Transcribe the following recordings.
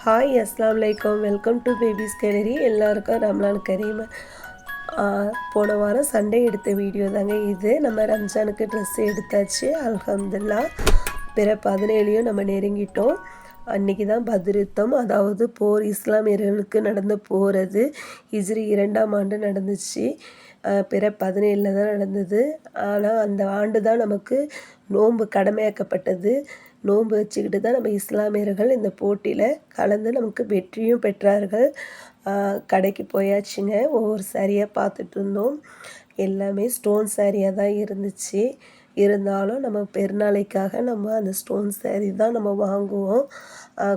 Hi அஸ்ஸலாமு அலைக்கும். Welcome to babies gallery. எல்லாருக்கும் ரம்லான் கரீம். போன வாரம் சண்டே எடுத்த வீடியோ தாங்க இது. நம்ம ரம்ஜானுக்கு ட்ரெஸ் எடுத்தாச்சு அல்ஹம்துலில்லாஹ். பிற 17 நம்ம நெருங்கிட்டோம். அன்றைக்கி தான் பத்ருத்தம், அதாவது போர், இஸ்லாமியர்களுக்கு நடந்த போர். அது ஹிஜ்ரி 2ஆம் ஆண்டு நடந்துச்சு. பிற 17 தான் நடந்தது. ஆனால் அந்த ஆண்டு தான் நமக்கு நோன்பு கடமையாக்கப்பட்டது. நோன்பு வச்சுக்கிட்டு தான் நம்ம இஸ்லாமியர்கள் இந்த போட்டியில் கலந்து நமக்கு வெற்றியும் பெற்றார்கள். கடைக்கு போயாச்சுங்க. ஒவ்வொரு சாரியாக பார்த்துட்டு இருந்தோம். எல்லாமே ஸ்டோன் சாரியாக தான் இருந்துச்சு. இருந்தாலும் நம்ம பெருநாளைக்காக நம்ம அந்த ஸ்டோன் சாரீ தான் நம்ம வாங்குவோம்.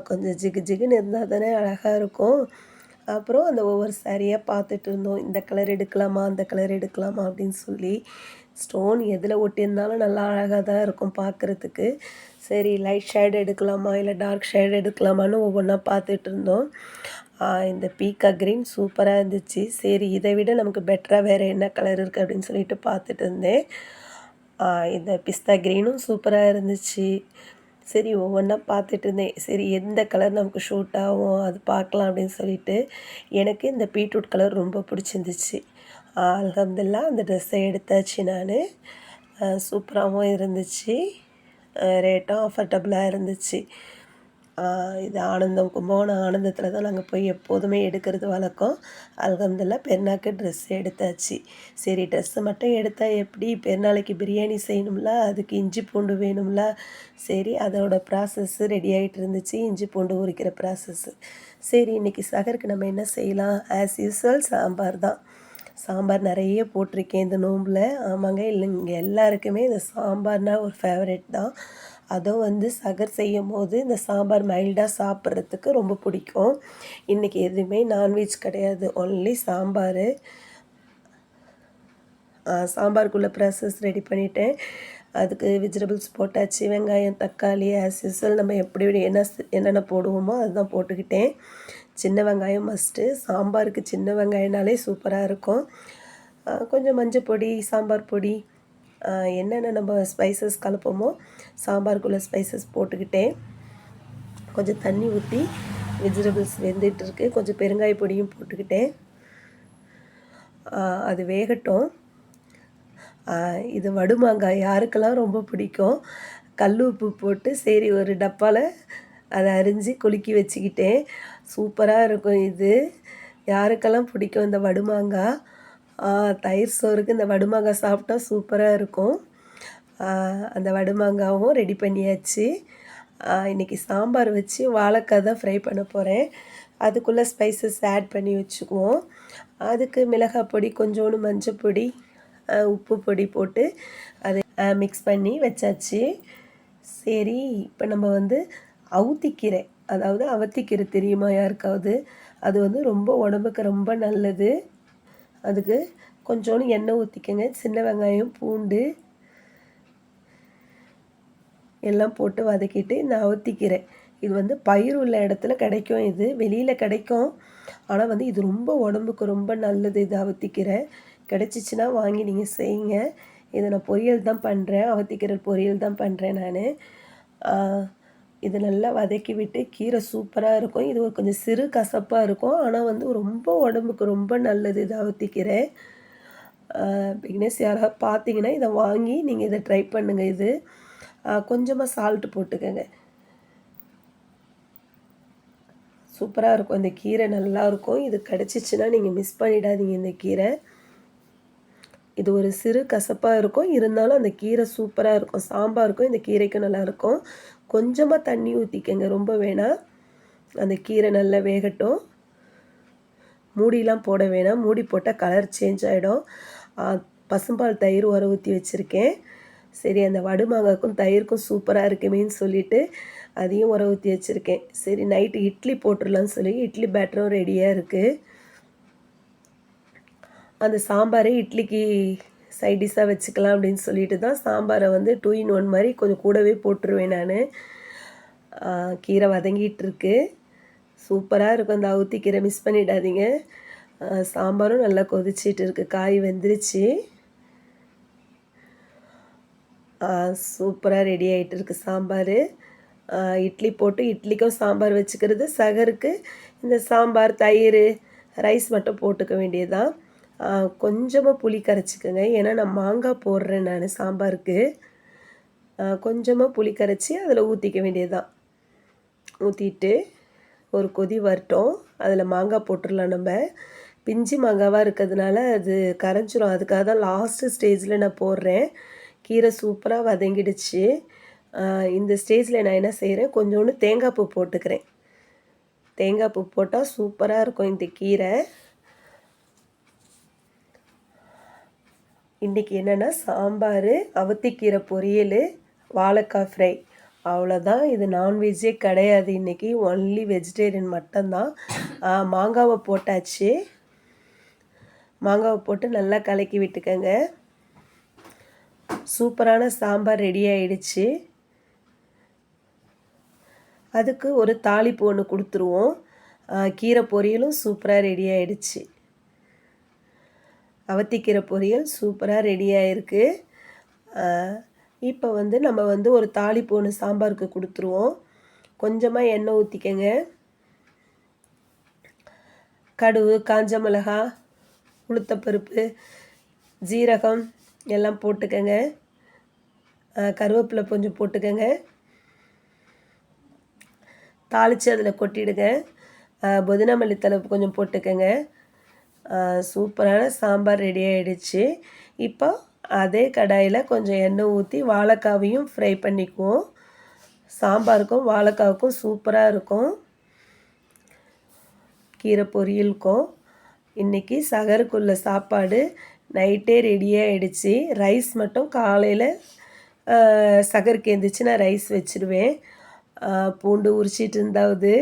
கொஞ்சம் ஜிகு ஜிகுன்னு இருந்தால் தானே அழகாக இருக்கும். அப்புறம் அந்த ஒவ்வொரு சாரியாக பார்த்துட்டு இருந்தோம். இந்த கலர் எடுக்கலாமா, அந்த கலர் எடுக்கலாமா அப்படின்னு சொல்லி. ஸ்டோன் எதில் ஒட்டியிருந்தாலும் நல்லா அழகாக தான் இருக்கும் பார்க்குறதுக்கு. சரி, லைட் ஷேட் எடுக்கலாமா இல்லை டார்க் ஷேட் எடுக்கலாமான்னு ஒவ்வொன்றா பார்த்துட்டு இருந்தோம். இந்த பீக்கா க்ரீன் சூப்பராக இருந்துச்சு. சரி, இதை விட நமக்கு பெட்டராக வேறு என்ன கலர் இருக்குது அப்படின்னு சொல்லிட்டு பார்த்துட்டு இருந்தேன். இந்த பிஸ்தா க்ரீனும் சூப்பராக இருந்துச்சு. சரி, ஒவ்வொன்றா பார்த்துட்டு இருந்தேன். சரி, எந்த கலர் நமக்கு ஷூட் ஆகும் அது பார்க்கலாம் அப்படின்னு சொல்லிட்டு எனக்கு இந்த பீட்ரூட் கலர் ரொம்ப பிடிச்சிருந்துச்சு. அல்ஹம்துலில்லாஹ் அந்த ட்ரெஸ்ஸை எடுத்தாச்சு நான். சூப்பராகவும் இருந்துச்சு. ரேட்டும் அஃபர்டபுளாக இருந்துச்சு. இது ஆனந்தம், கும்பகோணம் ஆனந்தத்தில் தான் நாங்கள் போய் எப்போதுமே எடுக்கிறது வழக்கம். அல்ஹம்துலில்லாஹ் பெருநாளுக்கு ட்ரெஸ் எடுத்தாச்சு. சரி, ட்ரெஸ்ஸு மட்டும் எடுத்தால் எப்படி, பெருநாளைக்கு பிரியாணி செய்யணும்ல, அதுக்கு இஞ்சி பூண்டு வேணும்ல. சரி, அதோட ப்ராசஸ்ஸு ரெடி ஆகிட்டு இருந்துச்சு, இஞ்சி பூண்டு உரிக்கிற ப்ராசஸ்ஸு. சரி, இன்றைக்கி சகருக்கு நம்ம என்ன செய்யலாம், ஆஸ் யூஸ்வல் சாம்பார் தான். சாம்பார் நிறைய போட்டிருக்கேன் இந்த நோம்பில். ஆமாங்க, இல்லைங்க, எல்லாருக்குமே இந்த சாம்பார்னால் ஒரு ஃபேவரெட் தான். அதுவும் சகர் செய்யும் போது இந்த சாம்பார் மைல்டாக சாப்பிட்றதுக்கு ரொம்ப பிடிக்கும். இன்றைக்கி எதுவுமே நான்வெஜ் கிடையாது, ஒன்லி சாம்பார். சாம்பாருக்குள்ளே ப்ராசஸ் ரெடி பண்ணிவிட்டேன். அதுக்கு வெஜிடபிள்ஸ் போட்டாச்சு. வெங்காயம், தக்காளி, ஆஸ் யூஸ்வல் நம்ம எப்படி என்னென்ன போடுவோமோ அதுதான் போட்டுக்கிட்டேன். சின்ன வெங்காயம் மஸ்ட்டு. சாம்பாருக்கு சின்ன வெங்காயம்னாலே சூப்பராக இருக்கும். கொஞ்சம் மஞ்சள் பொடி, சாம்பார் பொடி, என்னென்ன நம்ம ஸ்பைசஸ் கலப்போமோ சாம்பாருக்குள்ளே ஸ்பைசஸ் போட்டுக்கிட்டேன். கொஞ்சம் தண்ணி ஊற்றி வெஜிடபிள்ஸ் வெந்துட்டுருக்கு. கொஞ்சம் பெருங்காய பொடியும் போட்டுக்கிட்டேன். அது வேகட்டும். இது வடுமாங்காய் யாருக்கெல்லாம் ரொம்ப பிடிக்கும். கல் உப்பு போட்டு சரி ஒரு டப்பாவில் அதை அரிஞ்சு குலுக்கி வச்சுக்கிட்டேன். சூப்பராக இருக்கும் இது. யாருக்கெல்லாம் பிடிக்கும் இந்த வடுமாங்காய். தயிர் சோறுக்கு இந்த வடுமாங்காய் சாப்பிட்டா சூப்பராக இருக்கும். அந்த வடுமாங்காவும் ரெடி பண்ணியாச்சு. இன்றைக்கி சாம்பார் வச்சு வாழைக்காய் தான் ஃப்ரை பண்ண போகிறேன். அதுக்குள்ளே ஸ்பைசஸ் ஆட் பண்ணி வச்சுக்குவோம். அதுக்கு மிளகாய் பொடி, கொஞ்சோண்டு மஞ்சள் பொடி, உப்பு பொடி போட்டு அதை மிக்ஸ் பண்ணி வச்சாச்சு. சரி, இப்போ நம்ம அவுத்திக்கீரை, அதாவது அவத்திக்கீரை தெரியுமா யாருக்காவது? அது ரொம்ப உடம்புக்கு ரொம்ப நல்லது. அதுக்கு கொஞ்சோண்டு எண்ணெய் ஊற்றிக்கங்க. சின்ன வெங்காயம், பூண்டு எல்லாம் போட்டு வதக்கிட்டு இந்த அவத்திக்கீரை, இது பயிர் உள்ள இடத்துல கிடைக்கும். இது வெளியில் கிடைக்கும். ஆனால் இது ரொம்ப உடம்புக்கு ரொம்ப நல்லது. இது அவத்திக்கீரை கிடச்சிச்சின்னா வாங்கி நீங்கள் செய்யுங்க. இதை நான் பொரியல் தான் பண்ணுறேன். அவத்திக்கீரை பொரியல் தான் பண்ணுறேன் நான். இது நல்லா வதக்கி விட்டு, கீரை சூப்பராக இருக்கும். இது கொஞ்சம் சிறு கசப்பாக இருக்கும். ஆனால் ரொம்ப உடம்புக்கு ரொம்ப நல்லது இது அவத்திக்கீரை. பிகினர்ஸ் யாராவது பார்த்தீங்கன்னா இதை வாங்கி நீங்கள் இதை ட்ரை பண்ணுங்கள். இது கொஞ்சமாக சால்ட்டு போட்டுக்கோங்க. சூப்பராக இருக்கும். இந்த கீரை நல்லாயிருக்கும். இது கிடச்சிச்சின்னா நீங்கள் மிஸ் பண்ணிடாதீங்க இந்த கீரை. இது ஒரு சிறு கசப்பாக இருக்கும், இருந்தாலும் அந்த கீரை சூப்பராக இருக்கும். சாம்பாருக்கும் இந்த கீரைக்கும் நல்லாயிருக்கும். கொஞ்சமாக தண்ணி ஊற்றிக்கங்க, ரொம்ப வேணாம். அந்த கீரை நல்லா வேகட்டும். மூடிலாம் போட வேணாம், மூடி போட்டால் கலர் சேஞ்ச் ஆகிடும். பசும்பால் தயிர் உர ஊற்றி வச்சுருக்கேன். சரி, அந்த வடுமாங்காய்க்கும் தயிருக்கும் சூப்பராக இருக்குமேன்னு சொல்லிவிட்டு அதையும் உர ஊற்றி வச்சுருக்கேன். சரி, நைட்டு இட்லி போட்டுடலான்னு சொல்லி இட்லி பேட்டரும் ரெடியாக இருக்குது. அந்த சாம்பாரை இட்லிக்கு சைட் டிஷ்ஷாக வச்சுக்கலாம் அப்படின்னு சொல்லிட்டு தான் சாம்பாரை 2 in 1 மாதிரி கொஞ்சம் கூடவே போட்டுருவேன் நான். கீரை வதங்கிட்டுருக்கு. சூப்பராக இருக்கும் இந்த அவுத்திக்கீரை, மிஸ் பண்ணிடாதீங்க. சாம்பாரும் நல்லா கொதிச்சிட்டு இருக்குது. காய் வெந்துருச்சு. சூப்பராக ரெடி ஆகிட்டு இருக்குது சாம்பார். இட்லி போட்டு இட்லிக்கும் சாம்பார் வச்சுக்கிறது. சகருக்கு இந்த சாம்பார், தயிர், ரைஸ் மட்டும் போட்டுக்க வேண்டியதுதான். கொஞ்சமாக புளி கரைச்சிக்கோங்க. ஏன்னா நான் மாங்காய் போடுறேன் நான் சாம்பாருக்கு. கொஞ்சமாக புளி கரைச்சி அதில் ஊற்றிக்க வேண்டியதுதான். ஊற்றிட்டு ஒரு கொதி வரட்டும். அதில் மாங்காய் போட்டுடலாம் நம்ம. பிஞ்சு மாங்காவாக இருக்கிறதுனால அது கரைஞ்சிரும். அதுக்காக தான் லாஸ்ட்டு ஸ்டேஜில் நான் போடுறேன். கீரை சூப்பராக வதங்கிடுச்சு. இந்த ஸ்டேஜில் நான் என்ன செய்கிறேன், கொஞ்சோண்டு தேங்காய் பூ போட்டுக்கிறேன். தேங்காய் பூ போட்டால் சூப்பராக இருக்கும் இந்த கீரை. இன்றைக்கி என்னென்னா சாம்பார், அவத்திக்கீரை பொரியல், வாழைக்காய் ஃப்ரை. அவ்வளோதான். இது நான்வெஜ்ஜே கிடையாது இன்றைக்கி. ஒன்லி வெஜிடேரியன் மட்டும்தான். மாங்காவை போட்டாச்சு. மாங்காவை போட்டு நல்லா கலக்கி விட்டுக்கங்க. சூப்பரான சாம்பார் ரெடி ஆகிடுச்சு. அதுக்கு ஒரு தாளிப்பு ஒன்று கொடுத்துருவோம். கீரை பொரியலும் சூப்பராக ரெடி ஆகிடுச்சு. அவத்திக்கீரை பொரியல் சூப்பராக ரெடி ஆகிருக்கு. இப்போ நம்ம ஒரு தாளிப்பு ஒன்று சாம்பாருக்கு கொடுத்துருவோம். கொஞ்சமாக எண்ணெய் ஊற்றிக்கங்க. கடுகு, காஞ்ச மிளகா, உளுத்தப்பருப்பு, ஜீரகம் எல்லாம் போட்டுக்கங்க. கருவேப்பிலை கொஞ்சம் போட்டுக்கங்க. தாளித்து அதில் கொட்டிடுங்க. புதினா மல்லித்தழை கொஞ்சம் போட்டுக்கங்க. சூப்பரான சாம்பார் ரெடி ஆகிடுச்சு. இப்போ அதே கடாயில் கொஞ்சம் எண்ணெய் ஊற்றி வாழைக்காவையும் ஃப்ரை பண்ணிக்குவோம். சாம்பாருக்கும் வாழைக்காவுக்கும் சூப்பராக இருக்கும். கீரை பொரியலுக்கும். இன்றைக்கி சகருக்குள்ள சாப்பாடு நைட்டே ரெடியாகிடுச்சு. ரைஸ் மட்டும் காலையில் சகருக்கு எழுந்திரிச்சு நான் ரைஸ் வச்சுருவேன். பூண்டு உரிச்சிட்டு இருந்தாவது.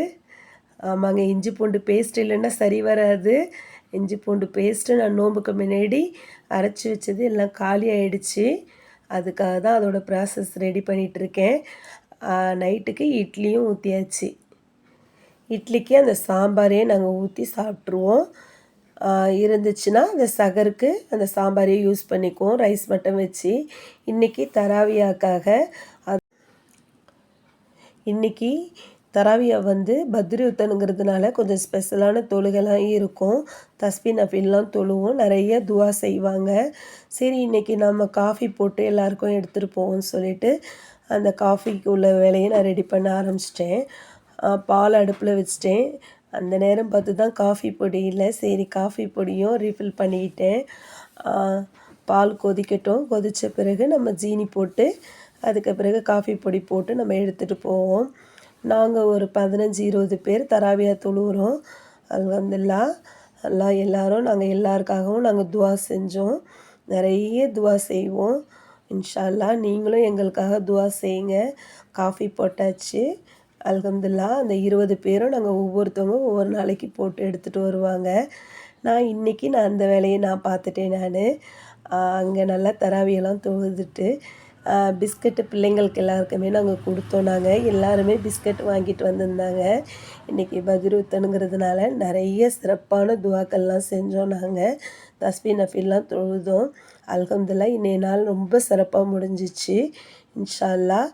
ஆமாங்க, இஞ்சி பூண்டு பேஸ்ட் இல்லைன்னா சரி வராது. இஞ்சி பூண்டு பேஸ்ட்டு நான் நோம்புக்கு முன்னாடி அரைச்சி வச்சது எல்லாம் காலி ஆகிடுச்சு. அதுக்காக தான் அதோடய ப்ராசஸ் ரெடி பண்ணிகிட்ருக்கேன். நைட்டுக்கு இட்லியும் ஊற்றியாச்சு. இட்லிக்கு அந்த சாம்பாரே நாங்கள் ஊற்றி சாப்பிட்ருவோம். இருந்துச்சுன்னா அந்த சகருக்கு அந்த சாம்பாரே யூஸ் பண்ணிக்குவோம். ரைஸ் மட்டும் வச்சு. இன்றைக்கி தராவியாக்காக இன்றைக்கி தராவியா பத்ரியுத்தனுங்கிறதுனால கொஞ்சம் ஸ்பெஷலான தொழுகெல்லாம் இருக்கும். தஸ்பீ நஃபில்லாம் தொழுவோம். நிறைய துவா செய்வாங்க. சரி இன்றைக்கி நம்ம காஃபி போட்டு எல்லாருக்கும் எடுத்துகிட்டு போவோம்னு சொல்லிவிட்டு அந்த காஃபிக்கு உள்ள வேலையை நான் ரெடி பண்ண ஆரம்பிச்சிட்டேன். பால் அடுப்பில் வச்சிட்டேன். அந்த நேரம் பார்த்து தான் காஃபி பொடி இல்லை. சரி காஃபி பொடியும் ரீஃபில் பண்ணிக்கிட்டேன். பால் கொதிக்கட்டும். கொதித்த பிறகு நம்ம ஜீனி போட்டு அதுக்கு பிறகு காஃபி பொடி போட்டு நம்ம எடுத்துகிட்டு போவோம். நாங்கள் ஒரு 15-20 பேர் தராவியா தொழுகிறோம். அல்ஹம்துலில்லாஹ். எல்லோரும் நாங்கள் எல்லாருக்காகவும் நாங்கள் துவா செஞ்சோம். நிறைய துவா செய்வோம். இன்ஷா அல்லாஹ் நீங்களும் எங்களுக்காக துவா செய்யுங்க. காஃபி போட்டாச்சு. அல்ஹம்துலில்லாஹ். அந்த 20 பேரும் நாங்கள் ஒவ்வொருத்தவங்க ஒவ்வொரு நாளைக்கு போட்டு எடுத்துகிட்டு வருவாங்க. இன்றைக்கி அந்த வேலையை நான் பார்த்துட்டேன். அங்கே நல்லா தராவியெல்லாம் தொழுதுட்டு பிஸ்கட்டு பிள்ளைங்களுக்கு எல்லாருக்குமே நாங்கள் கொடுத்தோம். எல்லாருமே பிஸ்கட் வாங்கிட்டு வந்திருந்தாங்க. இன்றைக்கி பத்ருத்தனுங்கிறதுனால நிறைய சிறப்பான துவாக்கள்லாம் செஞ்சோம். தஸ்பீ நஃபில்லாம் தொழுதோம். அல்ஹம்துலில்லாஹ். இன்றைய நாள் ரொம்ப சிறப்பாக முடிஞ்சிச்சு. இன்ஷா அல்லாஹ்.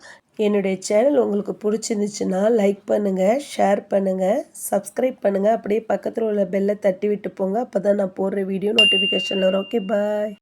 என்னுடைய சேனல் உங்களுக்கு பிடிச்சிருந்துச்சுன்னா லைக் பண்ணுங்கள், ஷேர் பண்ணுங்கள், சப்ஸ்கிரைப் பண்ணுங்கள். அப்படியே பக்கத்தில் உள்ள பெல்லை தட்டி விட்டு போங்க. அப்போ தான் நான் போடுற வீடியோ நோட்டிஃபிகேஷன் வரும். ஓகே, பாய்.